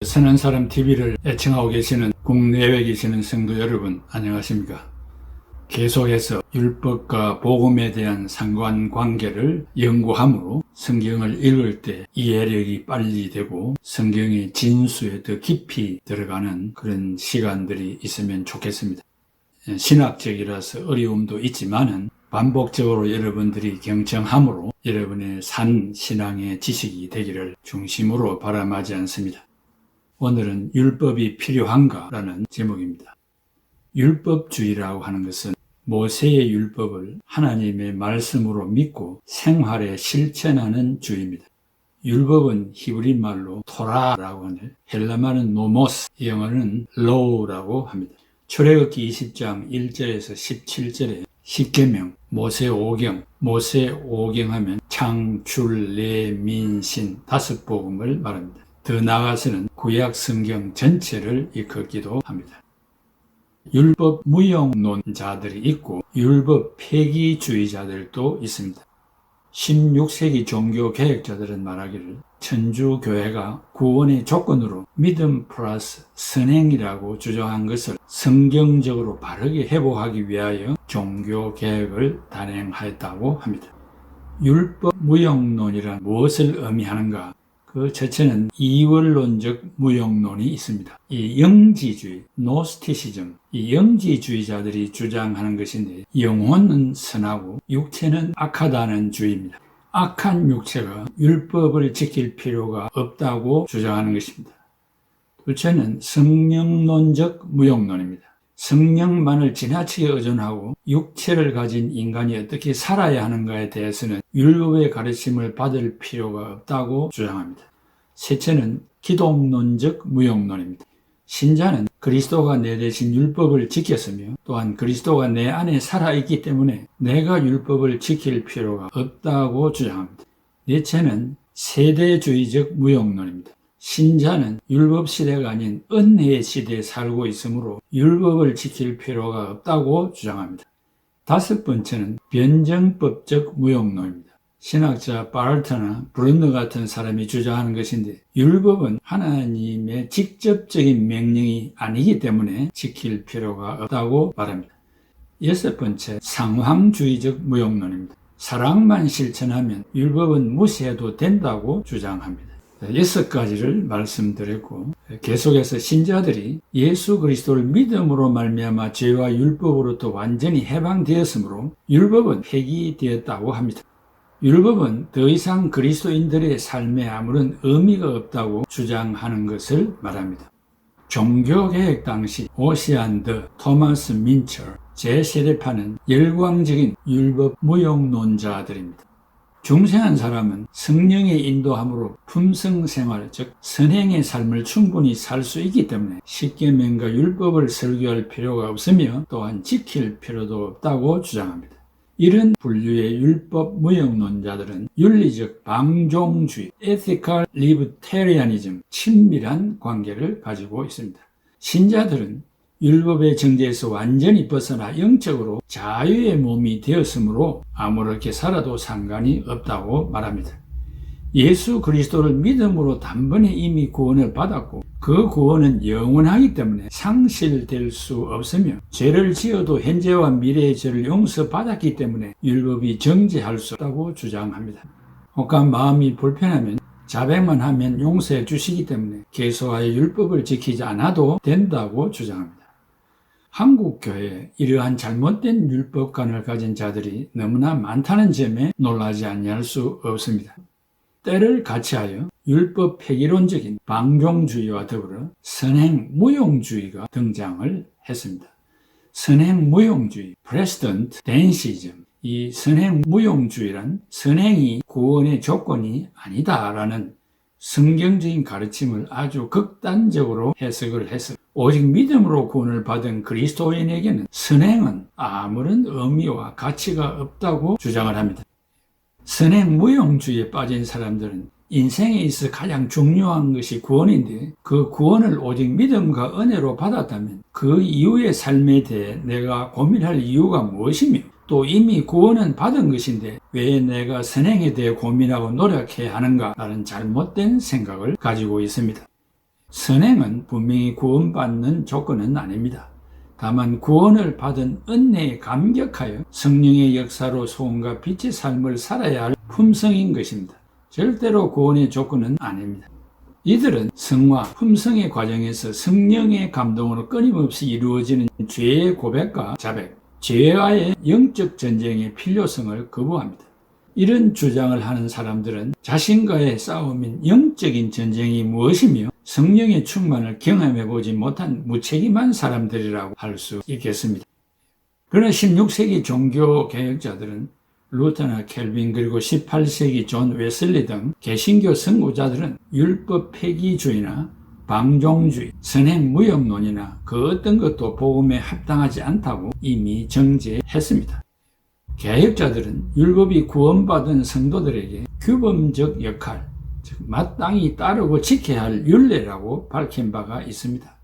선한 사람 TV를 애청하고 계시는 국내외에 계시는 성도 여러분, 안녕하십니까? 계속해서 율법과 복음에 대한 상관관계를 연구함으로 성경을 읽을 때 이해력이 빨리 되고 성경의 진수에 더 깊이 들어가는 그런 시간들이 있으면 좋겠습니다. 신학적이라서 어려움도 있지만은 반복적으로 여러분들이 경청함으로 여러분의 산 신앙의 지식이 되기를 중심으로 바람하지 않습니다. 오늘은 율법이 필요한가? 라는 제목입니다. 율법주의라고 하는 것은 모세의 율법을 하나님의 말씀으로 믿고 생활에 실천하는 주의입니다. 율법은 히브리 말로 토라라고 하는데 헬라말은 노모스, 영어는 law라고 합니다. 출애굽기 20장 1절에서 17절에 십계명, 모세 오경, 모세 오경 하면 창출, 례, 민, 신 다섯 복음을 말합니다. 더 나아가서는 구약 성경 전체를 일컫기도 합니다. 율법 무용론자들이 있고 율법 폐기주의자들도 있습니다. 16세기 종교 개혁자들은 말하기를 천주교회가 구원의 조건으로 믿음 플러스 선행이라고 주장한 것을 성경적으로 바르게 회복하기 위하여 종교 개혁을 단행하였다고 합니다. 율법 무용론이란 무엇을 의미하는가? 그 첫째는 이원론적 무용론이 있습니다. 이 영지주의, 노스티시즘, 이 영지주의자들이 주장하는 것인데 영혼은 선하고 육체는 악하다는 주의입니다. 악한 육체가 율법을 지킬 필요가 없다고 주장하는 것입니다. 둘째는 성령론적 무용론입니다. 성령만을 지나치게 의존하고 육체를 가진 인간이 어떻게 살아야 하는가에 대해서는 율법의 가르침을 받을 필요가 없다고 주장합니다. 셋째는 기독론적 무용론입니다. 신자는 그리스도가 내 대신 율법을 지켰으며 또한 그리스도가 내 안에 살아있기 때문에 내가 율법을 지킬 필요가 없다고 주장합니다. 넷째는 세대주의적 무용론입니다. 신자는 율법 시대가 아닌 은혜의 시대에 살고 있으므로 율법을 지킬 필요가 없다고 주장합니다. 다섯 번째는 변정법적 무용론입니다. 신학자 바르트나 브룬너 같은 사람이 주장하는 것인데 율법은 하나님의 직접적인 명령이 아니기 때문에 지킬 필요가 없다고 말합니다. 여섯 번째, 상황주의적 무용론입니다. 사랑만 실천하면 율법은 무시해도 된다고 주장합니다. 여섯 가지를 말씀드렸고 계속해서 신자들이 예수 그리스도를 믿음으로 말미암아 죄와 율법으로부터 완전히 해방되었으므로 율법은 폐기되었다고 합니다. 율법은 더 이상 그리스도인들의 삶에 아무런 의미가 없다고 주장하는 것을 말합니다. 종교개혁 당시 오시안드, 토마스 민처, 제 세례파는 열광적인 율법 무용론자들입니다. 중생한 사람은 성령의 인도함으로 품성생활, 즉 선행의 삶을 충분히 살 수 있기 때문에 십계명과 율법을 설교할 필요가 없으며 또한 지킬 필요도 없다고 주장합니다. 이런 분류의 율법 무용론자들은 윤리적 방종주의, ethical libertarianism, 친밀한 관계를 가지고 있습니다. 신자들은 율법의 정죄에서 완전히 벗어나 영적으로 자유의 몸이 되었으므로 아무렇게 살아도 상관이 없다고 말합니다. 예수 그리스도를 믿음으로 단번에 이미 구원을 받았고 그 구원은 영원하기 때문에 상실될 수 없으며 죄를 지어도 현재와 미래의 죄를 용서받았기 때문에 율법이 정죄할 수 없다고 주장합니다. 혹한 마음이 불편하면 자백만 하면 용서해 주시기 때문에 계속하여 율법을 지키지 않아도 된다고 주장합니다. 한국 교회에 이러한 잘못된 율법관을 가진 자들이 너무나 많다는 점에 놀라지 아니할 수 없습니다. 때를 같이하여 율법 폐기론적인 방종주의와 더불어 선행무용주의가 등장을 했습니다. 선행무용주의, 프레시던트 댄시즘, 이 선행무용주의란 선행이 구원의 조건이 아니다라는 성경적인 가르침을 아주 극단적으로 해석을 해서 오직 믿음으로 구원을 받은 그리스도인에게는 선행은 아무런 의미와 가치가 없다고 주장을 합니다. 선행무용주의에 빠진 사람들은 인생에 있어 가장 중요한 것이 구원인데 그 구원을 오직 믿음과 은혜로 받았다면 그 이후의 삶에 대해 내가 고민할 이유가 무엇이며 또 이미 구원은 받은 것인데 왜 내가 선행에 대해 고민하고 노력해야 하는가라는 잘못된 생각을 가지고 있습니다. 선행은 분명히 구원받는 조건은 아닙니다. 다만 구원을 받은 은혜에 감격하여 성령의 역사로 소원과 빛의 삶을 살아야 할 품성인 것입니다. 절대로 구원의 조건은 아닙니다. 이들은 성화, 품성의 과정에서 성령의 감동으로 끊임없이 이루어지는 죄의 고백과 자백, 죄와의 영적 전쟁의 필요성을 거부합니다. 이런 주장을 하는 사람들은 자신과의 싸움인 영적인 전쟁이 무엇이며 성령의 충만을 경험해보지 못한 무책임한 사람들이라고 할 수 있겠습니다. 그러나 16세기 종교 개혁자들은 루터나 켈빈 그리고 18세기 존 웨슬리 등 개신교 선구자들은 율법 폐기주의나 방종주의, 선행 무역론이나 그 어떤 것도 복음에 합당하지 않다고 이미 정죄했습니다. 개혁자들은 율법이 구원받은 성도들에게 규범적 역할, 즉 마땅히 따르고 지켜야 할 율례라고 밝힌 바가 있습니다.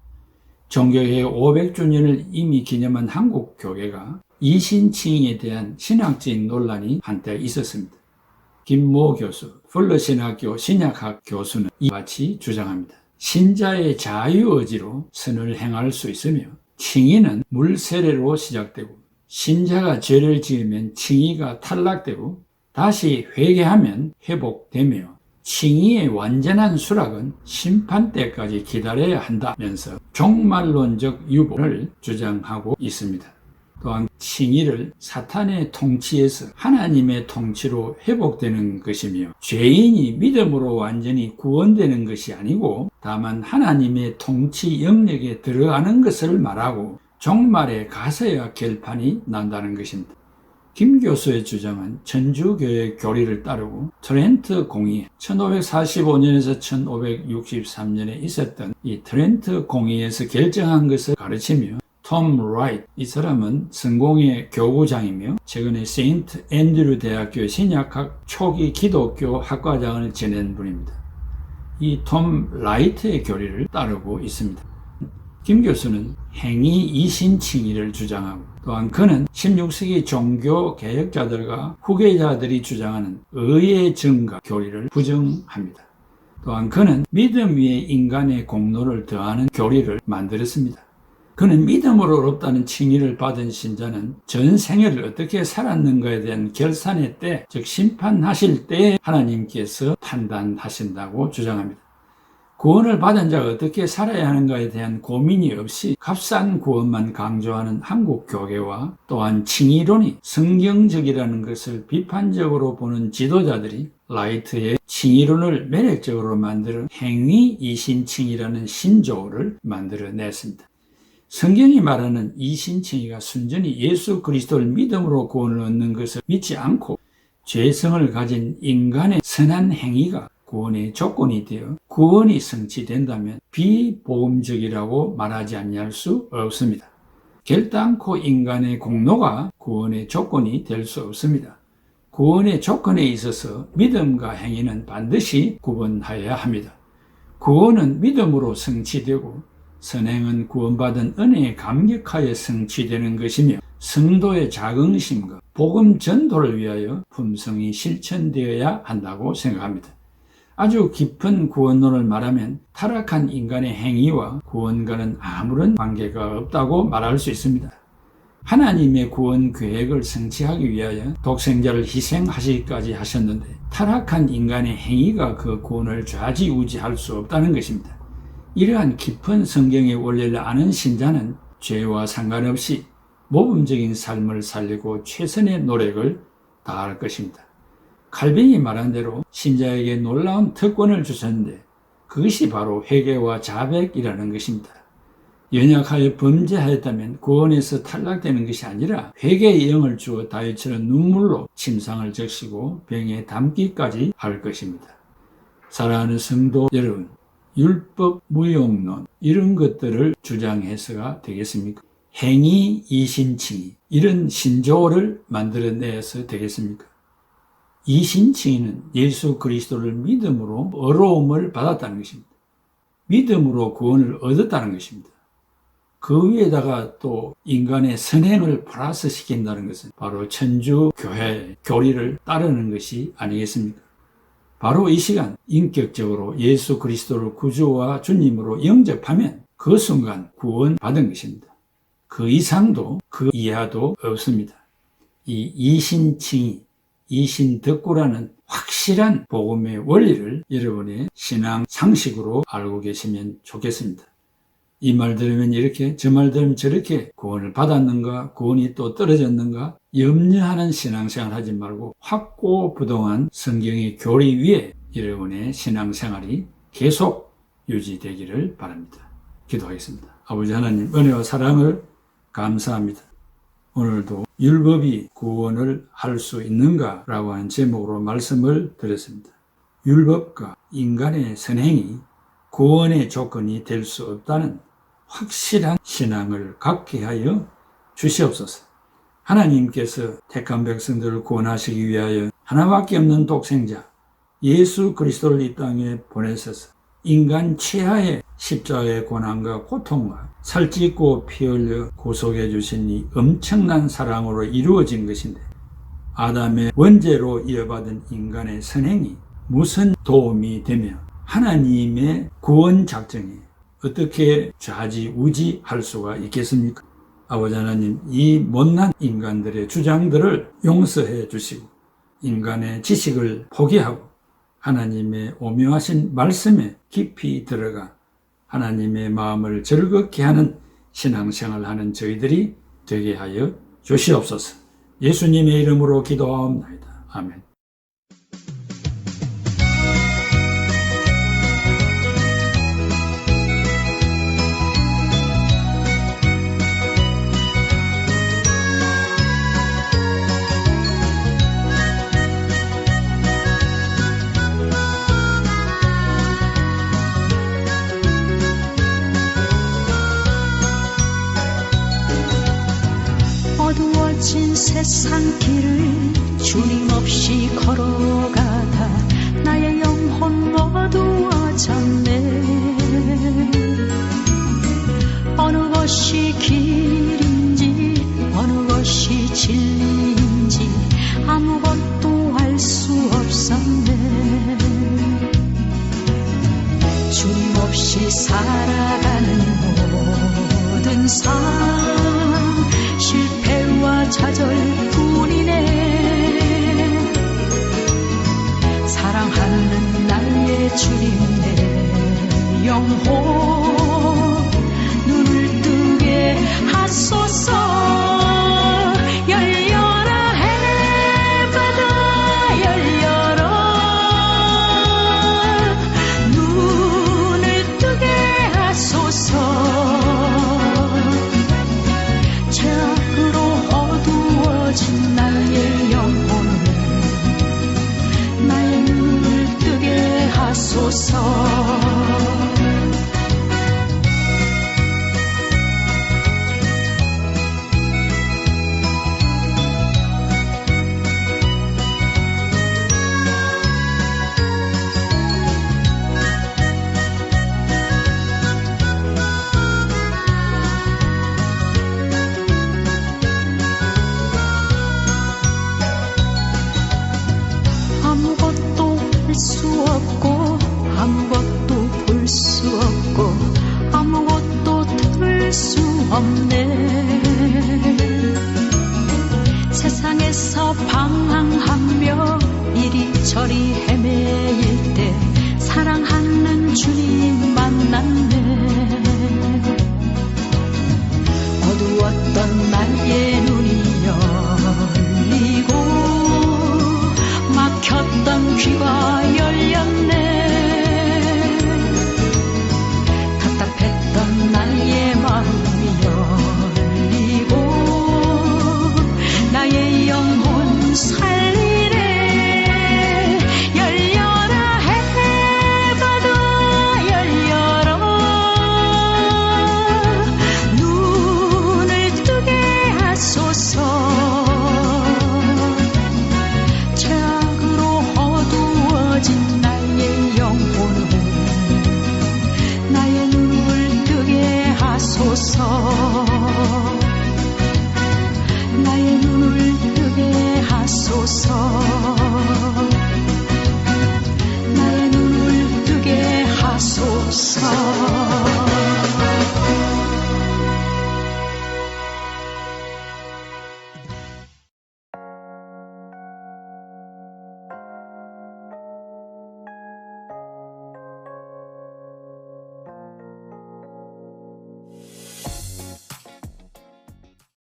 종교개혁 500주년을 이미 기념한 한국 교회가 이신칭의에 대한 신학적인 논란이 한때 있었습니다. 김모 교수, 플러신학교 신약학 교수는 이와 같이 주장합니다. 신자의 자유의지로 선을 행할 수 있으며 칭의는 물세례로 시작되고 신자가 죄를 지으면 칭의가 탈락되고 다시 회개하면 회복되며 칭의의 완전한 수락은 심판 때까지 기다려야 한다면서 종말론적 유보를 주장하고 있습니다. 또한 칭의를 사탄의 통치에서 하나님의 통치로 회복되는 것이며 죄인이 믿음으로 완전히 구원되는 것이 아니고 다만 하나님의 통치 영역에 들어가는 것을 말하고 종말에 가서야 결판이 난다는 것입니다. 김 교수의 주장은 천주교의 교리를 따르고 트렌트 공의, 1545년에서 1563년에 있었던 이 트렌트 공의에서 결정한 것을 가르치며 톰 라이트, 이 사람은 성공의 교구장이며 최근에 세인트 앤드류 대학교 신약학 초기 기독교 학과장을 지낸 분입니다. 이 톰 라이트의 교리를 따르고 있습니다. 김 교수는 행위 이신칭의를 주장하고 또한 그는 16세기 종교 개혁자들과 후계자들이 주장하는 의의 증가 교리를 부정합니다. 또한 그는 믿음 위에 인간의 공로를 더하는 교리를 만들었습니다. 그는 믿음으로 의롭다는 칭의를 받은 신자는 전 생애를 어떻게 살았는가에 대한 결산의 때, 즉 심판하실 때에 하나님께서 판단하신다고 주장합니다. 구원을 받은 자가 어떻게 살아야 하는가에 대한 고민이 없이 값싼 구원만 강조하는 한국 교계와 또한 칭의론이 성경적이라는 것을 비판적으로 보는 지도자들이 라이트의 칭의론을 매력적으로 만드는 행위 이신칭의라는 신조어를 만들어냈습니다. 성경이 말하는 이신칭의가 순전히 예수 그리스도를 믿음으로 구원을 얻는 것을 믿지 않고 죄성을 가진 인간의 선한 행위가 구원의 조건이 되어 구원이 성취된다면 비복음적이라고 말하지 아니할 수 없습니다. 결단코 인간의 공로가 구원의 조건이 될 수 없습니다. 구원의 조건에 있어서 믿음과 행위는 반드시 구분하여야 합니다. 구원은 믿음으로 성취되고 선행은 구원받은 은혜에 감격하여 성취되는 것이며 성도의 자긍심과 복음 전도를 위하여 품성이 실천되어야 한다고 생각합니다. 아주 깊은 구원론을 말하면 타락한 인간의 행위와 구원과는 아무런 관계가 없다고 말할 수 있습니다. 하나님의 구원 계획을 성취하기 위하여 독생자를 희생하시기까지 하셨는데 타락한 인간의 행위가 그 구원을 좌지우지할 수 없다는 것입니다. 이러한 깊은 성경의 원리를 아는 신자는 죄와 상관없이 모범적인 삶을 살리고 최선의 노력을 다할 것입니다. 칼빈이 말한 대로 신자에게 놀라운 특권을 주셨는데 그것이 바로 회개와 자백이라는 것입니다. 연약하여 범죄하였다면 구원에서 탈락되는 것이 아니라 회개의 영을 주어 다윗처럼 눈물로 침상을 적시고 병에 담기까지 할 것입니다. 사랑하는 성도 여러분, 율법 무용론 이런 것들을 주장해서가 되겠습니까? 행위 이신칭의 이런 신조어를 만들어내서 되겠습니까? 이신칭의는 예수 그리스도를 믿음으로 의로움을 받았다는 것입니다. 믿음으로 구원을 얻었다는 것입니다. 그 위에다가 또 인간의 선행을 플러스 시킨다는 것은 바로 천주교회의 교리를 따르는 것이 아니겠습니까? 바로 이 시간 인격적으로 예수 그리스도를 구주와 주님으로 영접하면 그 순간 구원받은 것입니다. 그 이상도 그 이하도 없습니다. 이 이신칭의, 이신덕구라는 확실한 복음의 원리를 여러분의 신앙 상식으로 알고 계시면 좋겠습니다. 이 말 들으면 이렇게, 저 말 들으면 저렇게 구원을 받았는가, 구원이 또 떨어졌는가 염려하는 신앙생활 하지 말고 확고부동한 성경의 교리 위에 여러분의 신앙생활이 계속 유지되기를 바랍니다. 기도하겠습니다. 아버지 하나님, 은혜와 사랑을 감사합니다. 오늘도 율법이 구원을 할 수 있는가? 라고 하는 제목으로 말씀을 드렸습니다. 율법과 인간의 선행이 구원의 조건이 될 수 없다는 확실한 신앙을 갖게 하여 주시옵소서. 하나님께서 택한 백성들을 구원하시기 위하여 하나밖에 없는 독생자 예수 그리스도를 이 땅에 보내셔서 인간 최하의 십자가의 고난과 고통과 살찌고 피 흘려 구속해 주신 이 엄청난 사랑으로 이루어진 것인데, 아담의 원죄로 이어받은 인간의 선행이 무슨 도움이 되며 하나님의 구원 작정에 어떻게 좌지우지할 수가 있겠습니까? 아버지 하나님, 이 못난 인간들의 주장들을 용서해 주시고 인간의 지식을 포기하고 하나님의 오묘하신 말씀에 깊이 들어가 하나님의 마음을 즐겁게 하는 신앙생활을 하는 저희들이 되게 하여 주시옵소서. 예수님의 이름으로 기도하옵나이다. 아멘. 어두워진 세상 길을 주님 없이 걸어가다 나의 영혼 어두워졌네. 어느 것이 길인지 어느 것이 진리인지 아무것도 알 수 없었네. 주님 없이 살아가는 모든 삶 실패와 좌절뿐이네. 사랑하는 나의 주님 내 영혼 눈을 뜨게 하소서. 열려라 해바다 열려라. 눈을 뜨게 하소서. 나의 영혼을 나의 눈을 뜨게 하소서. 아무것도 할 수 없고 아무것도 볼 수 없고 아무것도 들을 수 없네. 세상에서 방황하며 이리저리 헤매일 때 사랑하는 주님 만났네. 어두웠던 나의 눈이 열리고 막혔던 귀가